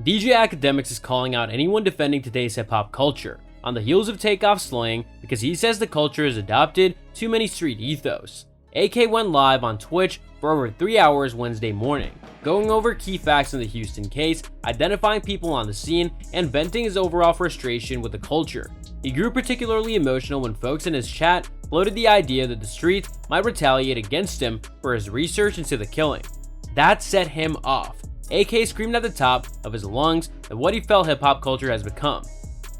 DJ Akademiks is calling out anyone defending today's hip-hop culture, on the heels of Takeoff slaying because he says the culture has adopted too many street ethos. AK went live on Twitch for over 3 hours Wednesday morning, going over key facts in the Houston case, identifying people on the scene, and venting his overall frustration with the culture. He grew particularly emotional when folks in his chat floated the idea that the streets might retaliate against him for his research into the killing. That set him off. AK screamed at the top of his lungs at what he felt hip-hop culture has become.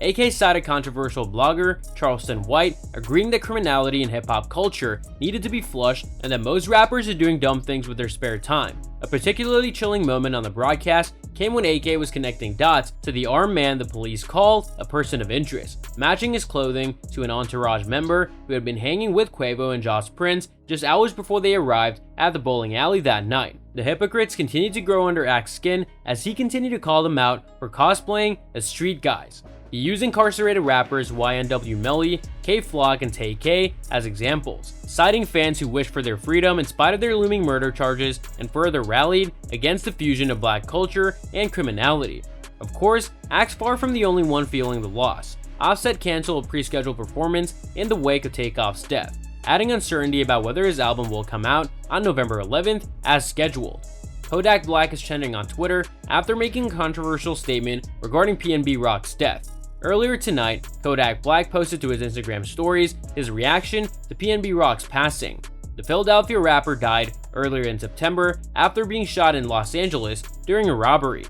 AK cited controversial blogger Charleston White, agreeing that criminality in hip-hop culture needed to be flushed and that most rappers are doing dumb things with their spare time. A particularly chilling moment on the broadcast came when AK was connecting dots to the armed man the police called a person of interest, matching his clothing to an entourage member who had been hanging with Quavo and Josh Prince just hours before they arrived at the bowling alley that night. The hypocrites continued to grow under Ak's skin as he continued to call them out for cosplaying as street guys. He used incarcerated rappers YNW Melly, K-Flock, and Tay-K as examples, citing fans who wished for their freedom in spite of their looming murder charges, and further rallied against the fusion of black culture and criminality. Of course, Ak's far from the only one feeling the loss. Offset canceled a pre-scheduled performance in the wake of Takeoff's death, adding uncertainty about whether his album will come out on November 11th as scheduled. Kodak Black is trending on Twitter after making a controversial statement regarding PNB Rock's death. Earlier tonight, Kodak Black posted to his Instagram stories his reaction to PNB Rock's passing. The Philadelphia rapper died earlier in September after being shot in Los Angeles during a robbery.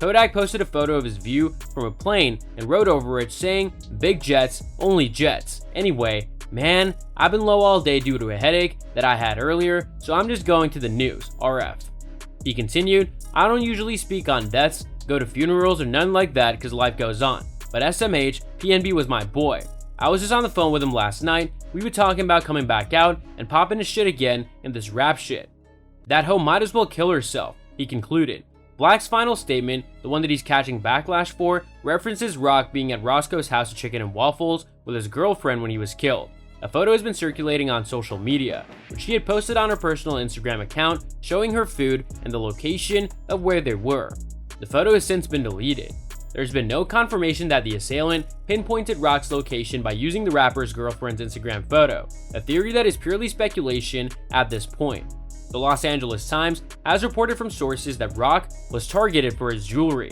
Kodak posted a photo of his view from a plane and wrote over it saying, "Big jets, only jets. Anyway, man, I've been low all day due to a headache that I had earlier, so I'm just going to the news, RF." He continued, "I don't usually speak on deaths, go to funerals or none like that because life goes on. But SMH, PNB was my boy. I was just on the phone with him last night. We were talking about coming back out and popping his shit again in this rap shit. That hoe might as well kill herself," he concluded. Black's final statement, the one that he's catching backlash for, references Rock being at Roscoe's House of Chicken and Waffles with his girlfriend when he was killed. A photo has been circulating on social media, which she had posted on her personal Instagram account showing her food and the location of where they were. The photo has since been deleted. There's been no confirmation that the assailant pinpointed Rock's location by using the rapper's girlfriend's Instagram photo, a theory that is purely speculation at this point. The Los Angeles Times has reported from sources that Rock was targeted for his jewelry.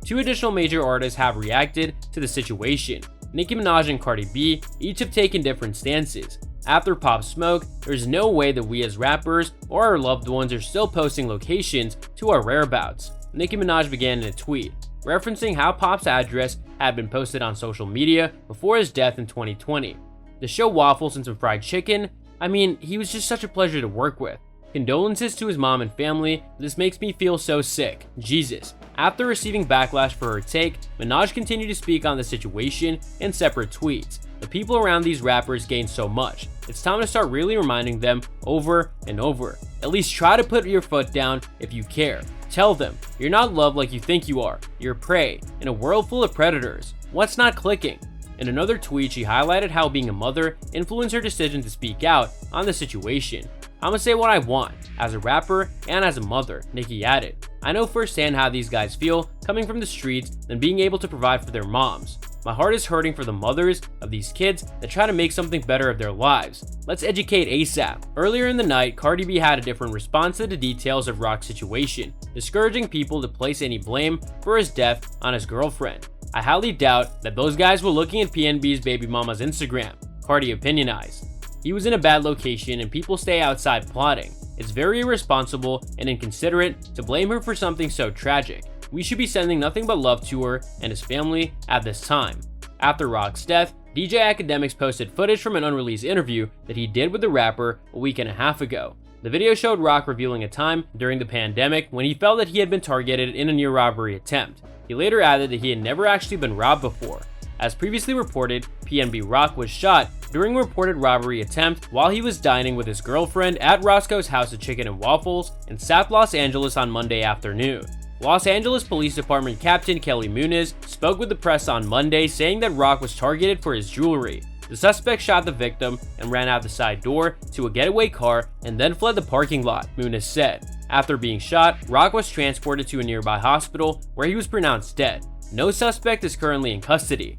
Two additional major artists have reacted to the situation. Nicki Minaj and Cardi B each have taken different stances. After Pop Smoke, there's no way that we as rappers or our loved ones are still posting locations to our whereabouts. Nicki Minaj began in a tweet, referencing how Pop's address had been posted on social media before his death in 2020. To show waffles and some fried chicken, I mean, he was just such a pleasure to work with. Condolences to his mom and family, this makes me feel so sick, Jesus. After receiving backlash for her take, Minaj continued to speak on the situation in separate tweets. The people around these rappers gain so much, it's time to start really reminding them over and over. At least try to put your foot down if you care. Tell them, you're not loved like you think you are, you're prey, in a world full of predators. What's not clicking? In another tweet, she highlighted how being a mother influenced her decision to speak out on the situation. "I'ma say what I want, as a rapper and as a mother," Nicki added. "I know firsthand how these guys feel coming from the streets and being able to provide for their moms. My heart is hurting for the mothers of these kids that try to make something better of their lives. Let's educate ASAP." Earlier in the night, Cardi B had a different response to the details of Rock's situation, discouraging people to place any blame for his death on his girlfriend. "I highly doubt that those guys were looking at PNB's baby mama's Instagram," Cardi opinionized. "He was in a bad location and people stay outside plotting. It's very irresponsible and inconsiderate to blame her for something so tragic. We should be sending nothing but love to her and his family at this time." After Rock's death, DJ Akademiks posted footage from an unreleased interview that he did with the rapper a week and a half ago. The video showed Rock revealing a time during the pandemic when he felt that he had been targeted in a near robbery attempt. He later added that he had never actually been robbed before. As previously reported, PNB Rock was shot during a reported robbery attempt while he was dining with his girlfriend at Roscoe's House of Chicken and Waffles in South Los Angeles on Monday afternoon. Los Angeles Police Department Captain Kelly Muniz spoke with the press on Monday, saying that Rock was targeted for his jewelry. The suspect shot the victim and ran out the side door to a getaway car and then fled the parking lot, Muniz said. After being shot, Rock was transported to a nearby hospital where he was pronounced dead. No suspect is currently in custody.